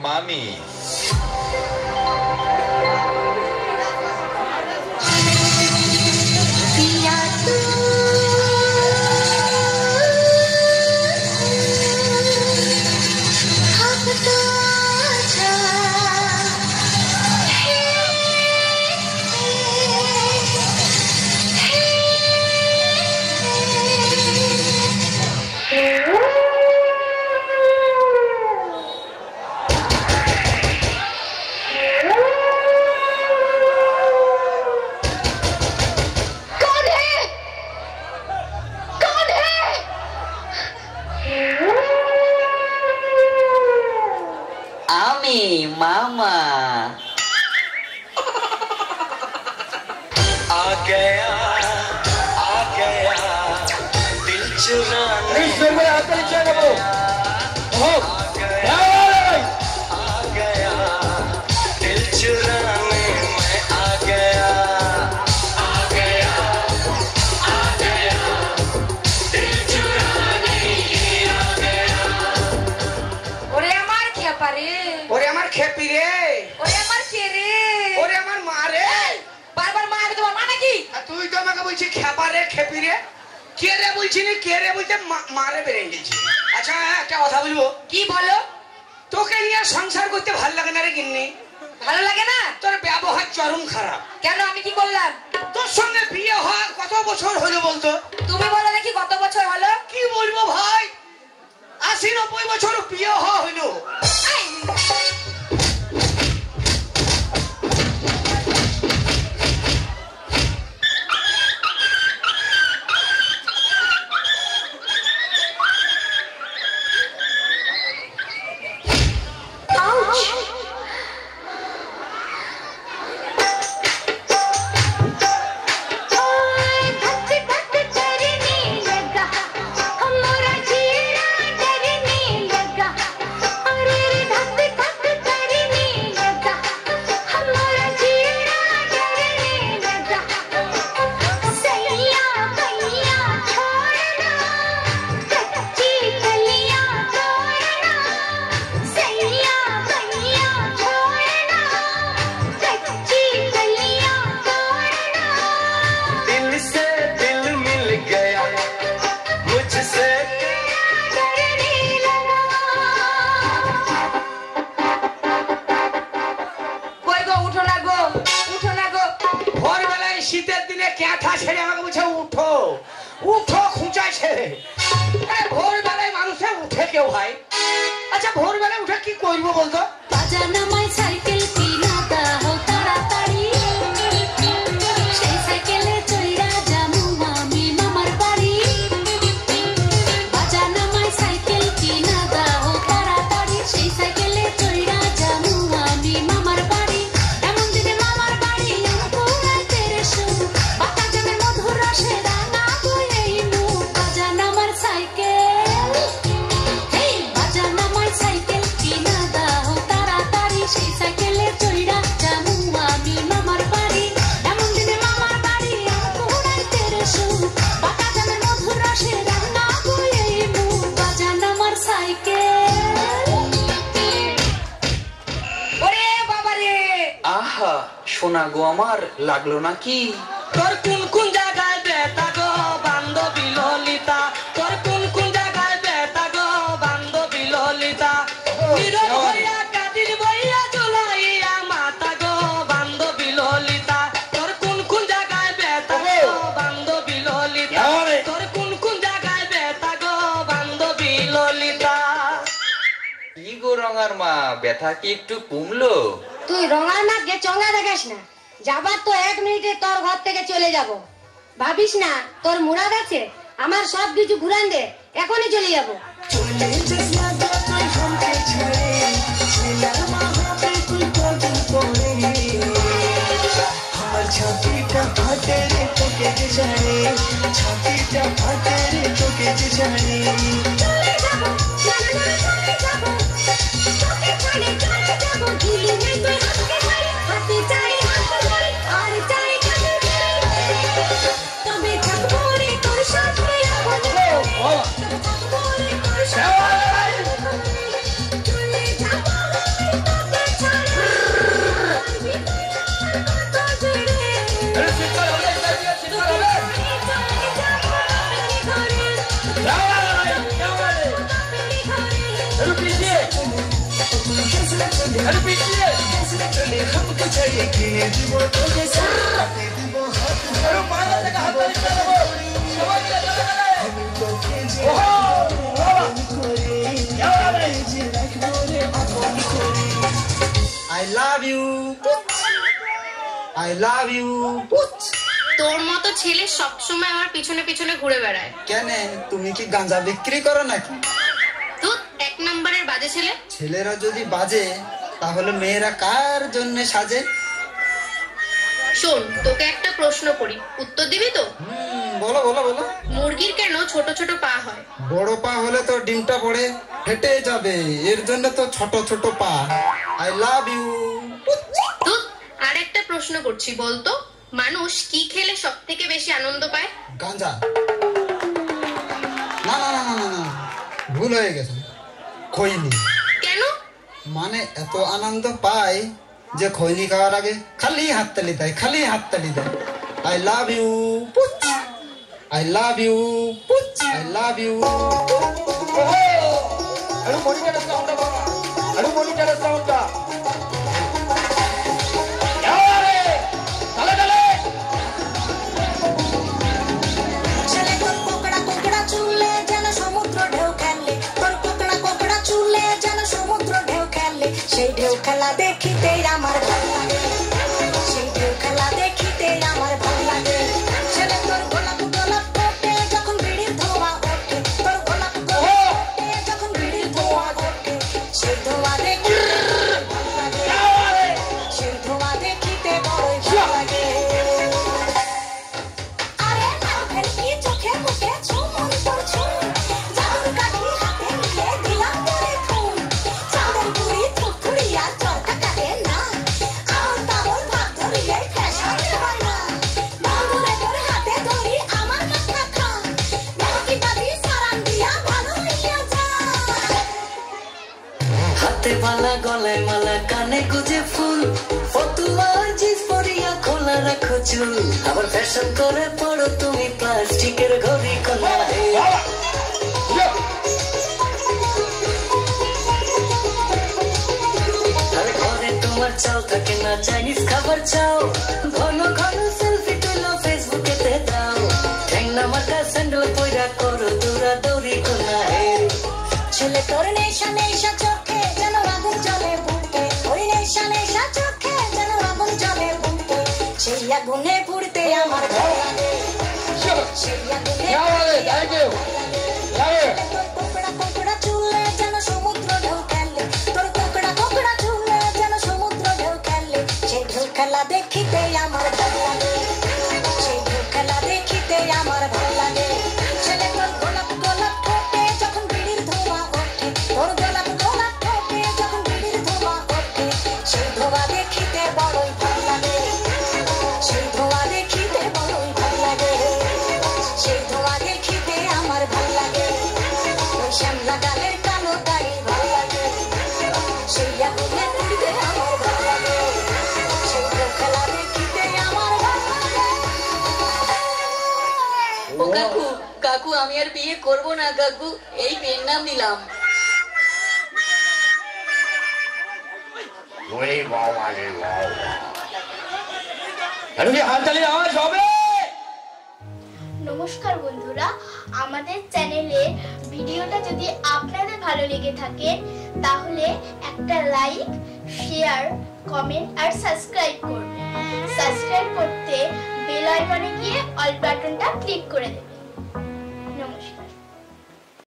মামি। मामा आ गया दिल चुराने आ गया दिल चुराने मैं आ गया दिल चुराने आ गया। ওরে আমার খেপা রে, ওরে আমার খেপি রে, ওরে আমার কে রে, ওরে আমার মা রে। বারবার মা হবে তোমার মা নাকি? আর তুই তো আমাকে বলছিস খেপা রে খেপি রে, কে রে বলছি না, কে রে বলতে মারে বেড়ে গেছি। আচ্ছা একটা কথা বলবো। কি বলো? তোকে নিয়ে সংসার করতে ভালো লাগে না রে গিন্নি? ভালো লাগে না? তোর ব্যবহার চরম খারাপ। কেন, আমি কি করলাম? তোর সঙ্গে বিয়ে হওয়া কত বছর হলো বলতো? তুমি বলো দেখি কত বছর হলো? কি বলবো ভাই, 80-90 বছর বিয়ে হওয়া হইলো। শীতের দিনে ক্যাঁথা ছেড়ে আমাকে বলছে উঠো উঠো খুঁচায় ছেড়ে। ভোরবেলায় মানুষে উঠে কেউ ভাই? আচ্ছা ভোরবেলায় উঠে কি করবো বলতো? সাইকেল কিনা দাও তাড়াতাড়ি, সেই সাইকেলে চইরা যামু আমি মামার বাড়ি। বাজানামাই সাইকেল কিনা দাও তাড়াতাড়ি, সেই সাইকেলে চইরা যামু আমি মামার বাড়ি। এমন দিনে মামার বাড়ি পুরাইতে রে সুখ, বাতা জামের মধুর রসে রাঙা বইয়েই মুখ। বাজানামার সাইকেল, এই বাজানামাই সাইকেল কিনা দাও তাড়াতাড়ি, সেই সাইকেলে চইরা যামু আমি মামার বাড়ি। এমন দিনে মামার বাড়ি পুরাইতে রে সুখ, বাতা জামের মধুর রসে রাঙা বইয়েই মুখ। বাজানামার সাইকেল। ওরে বাবা রে, আহা সোনা গো আমার, লাগলো নাকি? তোর কোন কোন জায়গায় বেতা গো বান্ধবী ললিতা, তোর কোন কোন জায়গায় বেতা গো বান্ধবী ললিতা। নীরব হইয়া কাটির বইয়া চলাইয়া মাতা গো বান্ধবী ললিতা, তোর কোন কোন জায়গায় বেতা গো বান্ধবী ললিতা, তোর কোন কোন জায়গায় বেতা গো বান্ধবী ললিতা। কি গো রঙার মা, ব্যথা কি একটু কমলো? তুই রঙা না গে চঙ্গা দেখাস না, যাবার তো 1 মিনিটে তোর ঘর থেকে চলে যাব। ভাবিস না তোর মুরাদ আছে, আমার সব কিছু ঘুরান দে, এখনই চলে যাব। ছাতিটা ফাটে রে তোকে যে জানে, ছাতিটা ফাটে রে তোকে যে জানে। চলে যাব চলে যাব, তোকে ছাড়ে চলে যাব, দিলি নেই তুই হাতকে ধরে, হাতে চাই হাত ধরে, আর চাই কাছে ধরে। তবে থাকবো রে তোর সাথে আপন রে, তবে থাকবো রে তোর সাথে। চলে যাব अरे पीछे चले हमको चाहिए कि जीवो तो जैसा दीवो हाथ अरे मारा तक हाथ में चलो समझ ले हमको भेजे ओहो कोरे क्या रे भेजे रखो रे अपन कोरे I love you. I love you. তোর মতো ছেলে সবসময় আমার পিছনে পিছনে ঘুরে বেড়ায়। কেন তুমি কি গাঁজা বিক্রি করো নাকি? তুই এক নম্বরের বাজে ছেলে। ছেলেরা যদি বাজে তাহলে মেয়েরা কার জন্য সাজে? শোন, তোকে একটা প্রশ্ন করি, উত্তর দিবি তো? বলো বলো বলো। মুরগির কেন ছোট ছোট পা হয়? বড় পা হলে তো ডিমটা পড়ে ফেটে যাবে, এর জন্য তো ছোট ছোট পা। I love you. তুই আর একটা প্রশ্ন করছি, বলতো মানুষ কি খেলে সব থেকে বেশি আনন্দ পায়? গাঁজা। না না না না না না, ভুল হয়ে গেছে, খৈনি। কেন? মানে এত আনন্দ পায় যে খৈনি খাওয়ার আগে খালি হাততালি দেয়, খালি হাততালি দেয়। I love you. I love you. I love you. ओहो अरे मॉनिटर साउंड बाबा अरे मॉनिटर साउंड का क्या रे चले चले ছেলে তোর কোকড়া কোকড়া চুলে যেন সমুদ্র ঢেউ খেলে, তোর কোকড়া কোকড়া চুলে যেন সমুদ্র ঢেউ খেলে, সেই ঢেউ খেলা দেখিতে আমার ভালো লাগে, সেই ঢেউ খেলা দেখিতে আমার ভালো লাগে। ছেলে তোর গোলাপ গোলাপ ফোটে যখন বিড়ির ধোঁয়া ওঠে, তোর গোলাপ গোলাপ ফোটে যখন বিড়ির ধোঁয়া ওঠে, সেই ধোঁয়া দেখিতে ভালো লাগে, সেই ধোঁয়া দেখিতে বড়ই ভালো লাগে। আরে না ভেলকি চোখে মুখে চুমন তোর চুম, জাদুর কাঠি হাতে নিয়ে দিলাম তোরে খুন, চাঁদের বুড়ি থুথুড়ি আর চরকা কাটে না, আমার তাবল ভাত ধরিয়ে ফ্যাশন হয় না, বন্ধুরে তোর হাতে ধরি আমার মাথা খা, ভেলকি বাদি সারান দিয়া ভালো হইয়া যা। হাতে মালা গলায় মালা কানে গুজে ফুল, ফতুয়া জিন্স পরিয়া খোলা রাখো চুল, আবার ফ্যাশন করে পড়ো তুমি প্লাস্টিকের ঘড়ি কলা। আরে ঘরে তোমার চাও থাকে না চাইনিজ খাবার চাও, ঘন ঘন সেলফি তুলো ফেসবুকেতে দাও, ঠ্যাংনা মাথা স্যান্ডেল পয়রা করো দৌড়া দৌড়ি কলা। ছেলে তোর নেশা নেশা চোখে যেন আগুন জ্বলে বুকে, ওই নেশা নেশা চোখে যেন আগুন জ্বলে বুকে, সেই আগুনে পুড়তে আমার ভালো লাগে, সেই আগুনে क्या रे थैंक यू क्या रे তোর কোকড়া কোকড়া চুলে যেন সমুদ্র ঢেউ খেলে, তোর কোকড়া কোকড়া চুলে যেন সমুদ্র ঢেউ খেলে, সেই ঢেউ খেলা দেখিতে আমার ভালো লাগে, সেই ঢেউ খেলা দেখিতে আমার ভালো লাগে। ছেলে তোর গোলাপ গোলাপ ঠোঁটে যখন বিড়ির ধোঁয়া ওঠে, তোর গোলাপ গোলাপ ঠোঁটে যখন বিড়ির ধোঁয়া ওঠে, সেই ধোঁয়া দেখিতে বড়ই ভালো লাগে, সেই ধোঁয়া দেখিতে বড়ই ভালো লাগে, সেই ধোঁয়া দেখিতে আমার ভালো লাগে, ওই শ্যামলা গালের কালো দাড়ি ভালো লাগে, সেই আগুনে পুড়তে আমার ভালো লাগে, সেই ঢেউ খেলা দেখিতে আমার ভালো লাগে। ও কাকু কাকু আমি আর বিয়ে করব না কাকু, এই মেয়ের নাম নিলাম। ওরে বাবা রে বাবা আরে হাত তালি আওয়াজ হবে। নমস্কার বন্ধুরা, আমাদের চ্যানেলে ভিডিওটা যদি আপনাদের ভালো লেগে থাকে তাহলে একটা লাইক, শেয়ার, কমেন্ট আর সাবস্ক্রাইব করবেন। সাবস্ক্রাইব করতে বেল আইকনে গিয়ে অল বাটনটা ক্লিক করে দেবেন।